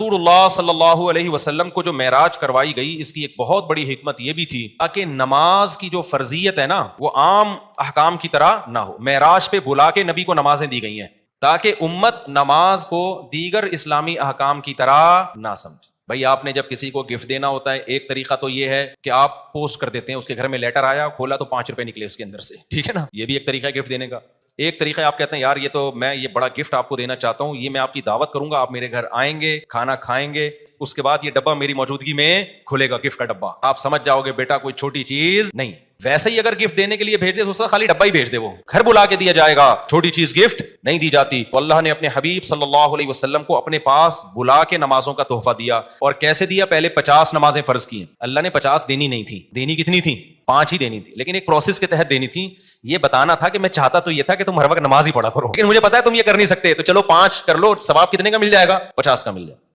रसूलुल्लाह सल्लल्लाहु अलैहि वसल्लम को जो मेराज करवाई गई, इसकी एक बहुत बड़ी हिकमत यह भी थी ताकि नमाज की जो फर्जियत है ना, वो आम अहकाम की तरह ना हो। मेराज पे बुला के नबी को नमाजें दी गई हैं ताकि उम्मत नमाज को दीगर इस्लामी अहकाम की तरह ना समझे। भाई आपने जब किसी को गिफ्ट देना होता है, एक तरीका तो ये है कि आप पोस्ट कर देते हैं, उसके घर में लेटर आया, खोला तो 5 रुपए निकले इसके अंदर से, ठीक है ना, ये भी एक तरीका है गिफ्ट देने का। एक तरीका आप कहते हैं यार ये तो मैं ये बड़ा गिफ्ट आपको देना चाहता हूं, ये मैं आपकी दावत करूंगा, आप मेरे घर आएंगे, खाना खाएंगे, उसके बाद ये डब्बा मेरी मौजूदगी में खुलेगा, गिफ्ट का डब्बा, आप समझ जाओगे बेटा कोई छोटी चीज नहीं। वैसे ही अगर गिफ्ट देने के लिए भेज दे तो उसका खाली डब्बा ही भेज दे, वो घर बुला के दिया जाएगा, छोटी चीज गिफ्ट नहीं दी जाती। तो अल्लाह ने अपने हबीब सल्लल्लाहु अलैहि वसल्लम को अपने पास बुला के नमाजों का तोहफा दिया। और कैसे दिया? पहले 50 नमाजें फर्ज की। अल्लाह ने 50 देनी नहीं थी, देनी कितनी थी? 5 ही देनी थी, लेकिन एक प्रोसेस के तहत देनी थी। ये बताना था कि मैं चाहता तो ये था कि तुम हर वक्त नमाज ही पढ़ा करो, लेकिन मुझे पता है तुम ये कर नहीं सकते, तो चलो 5 कर लो, सवाब कितने का मिल जाएगा? 50 का मिल जाएगा।